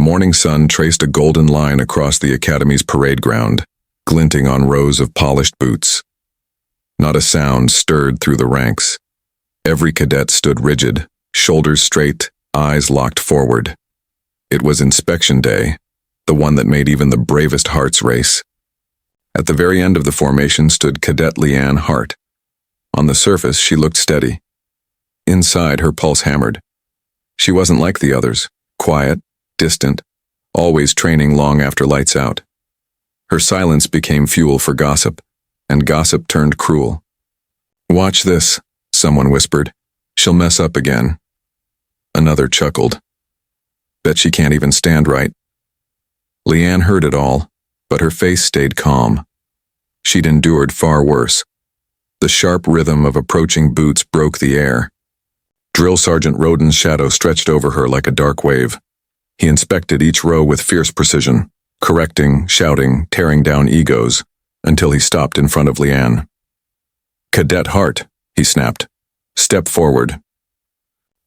morning sun traced a golden line across the academy's parade ground, glinting on rows of polished boots. Not a sound stirred through the ranks. Every cadet stood rigid, shoulders straight, eyes locked forward. It was inspection day, the one that made even the bravest hearts race. At the very end of the formation stood Cadet Leanne Hart. On the surface, she looked steady. Inside, her pulse hammered. She wasn't like the others, quiet, distant, always training long after lights out. Her silence became fuel for gossip, and gossip turned cruel. "Watch this," someone whispered. "She'll mess up again." Another chuckled. "Bet she can't even stand right." Leanne heard it all, but her face stayed calm. She'd endured far worse. The sharp rhythm of approaching boots broke the air. Drill Sergeant Roden's shadow stretched over her like a dark wave. He inspected each row with fierce precision, correcting, shouting, tearing down egos, until he stopped in front of Leanne. "Cadet Hart," he snapped. "Step forward."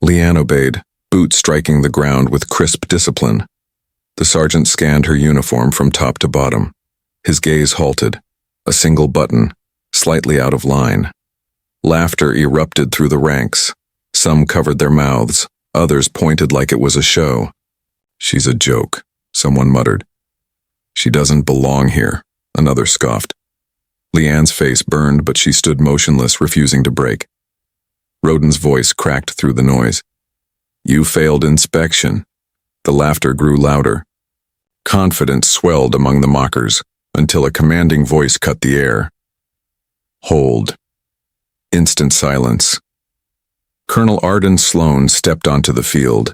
Leanne obeyed, boots striking the ground with crisp discipline. The sergeant scanned her uniform from top to bottom. His gaze halted, a single button, slightly out of line. Laughter erupted through the ranks. Some covered their mouths, others pointed like it was a show. "She's a joke," someone muttered. "She doesn't belong here," another scoffed. Leanne's face burned, but she stood motionless, refusing to break. Roden's voice cracked through the noise. "You failed inspection." The laughter grew louder. Confidence swelled among the mockers, until a commanding voice cut the air. "Hold." Instant silence. Colonel Arden Sloan stepped onto the field.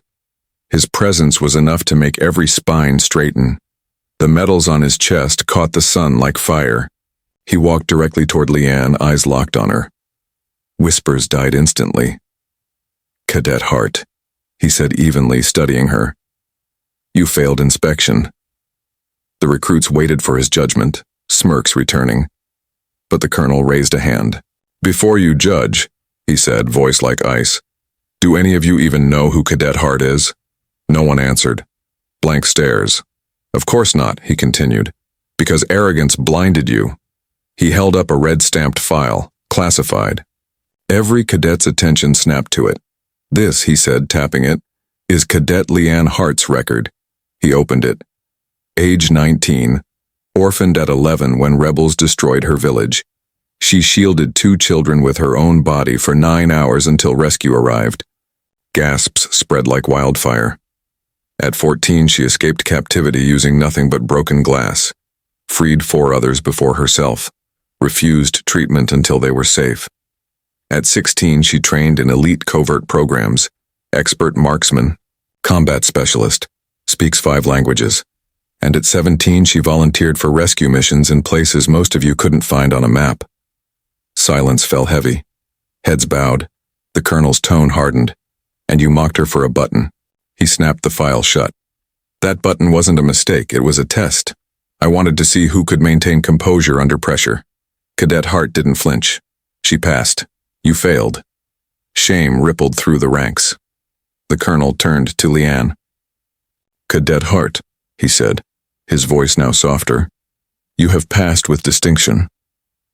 His presence was enough to make every spine straighten. The medals on his chest caught the sun like fire. He walked directly toward Leanne, eyes locked on her. Whispers died instantly. "Cadet Hart," he said evenly, studying her. "You failed inspection." The recruits waited for his judgment, smirks returning. But the colonel raised a hand. "Before you judge," he said, voice like ice, "do any of you even know who Cadet Hart is?" No one answered. Blank stares. "Of course not," he continued, "because arrogance blinded you." He held up a red-stamped file, classified. Every cadet's attention snapped to it. "This," he said, tapping it, "is Cadet Leanne Hart's record." He opened it. Age 19, orphaned at 11 when rebels destroyed her village. She shielded 2 children with her own body for 9 hours until rescue arrived. Gasps spread like wildfire. At 14, she escaped captivity using nothing but broken glass, freed 4 others before herself, refused treatment until they were safe. At 16, she trained in elite covert programs, expert marksman, combat specialist, speaks 5 languages. And at 17, she volunteered for rescue missions in places most of you couldn't find on a map. Silence fell heavy. Heads bowed. The colonel's tone hardened. "And you mocked her for a button." He snapped the file shut. "That button wasn't a mistake, it was a test. I wanted to see who could maintain composure under pressure. Cadet Hart didn't flinch. She passed. You failed." Shame rippled through the ranks. The colonel turned to Leanne. "Cadet Hart," he said, his voice now softer, "you have passed with distinction."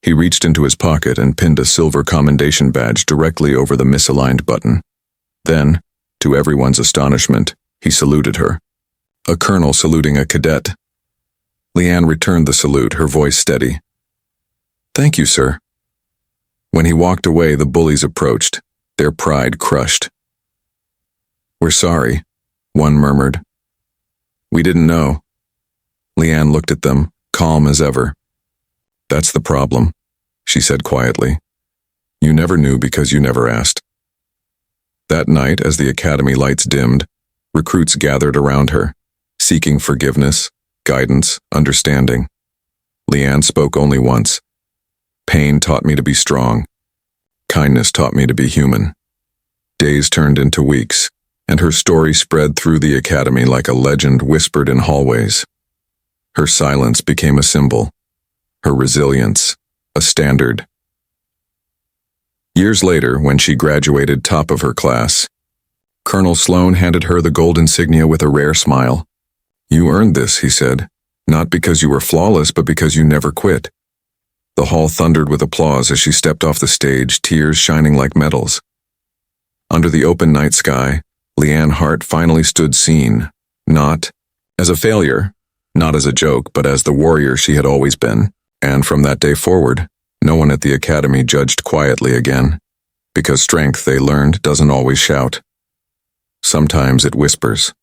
He reached into his pocket and pinned a silver commendation badge directly over the misaligned button. Then, to everyone's astonishment, he saluted her. A colonel saluting a cadet. Leanne returned the salute, her voice steady. "Thank you, sir." When he walked away, the bullies approached, their pride crushed. "We're sorry," one murmured. "We didn't know." Leanne looked at them, calm as ever. "That's the problem," she said quietly. "You never knew because you never asked." That night, as the academy lights dimmed, recruits gathered around her, seeking forgiveness, guidance, understanding. Leanne spoke only once. "Pain taught me to be strong. Kindness taught me to be human." Days turned into weeks, and her story spread through the academy like a legend whispered in hallways. Her silence became a symbol, her resilience, a standard. Years later, when she graduated top of her class, Colonel Sloan handed her the gold insignia with a rare smile. You earned this, he said, not because you were flawless, but because you never quit. The hall thundered with applause as she stepped off the stage, tears shining like medals. Under the open night sky, Leanne Hart finally stood seen, not as a failure, not as a joke, but as the warrior she had always been. And from that day forward, no one at the academy judged quietly again, because strength, they learned, doesn't always shout. Sometimes it whispers.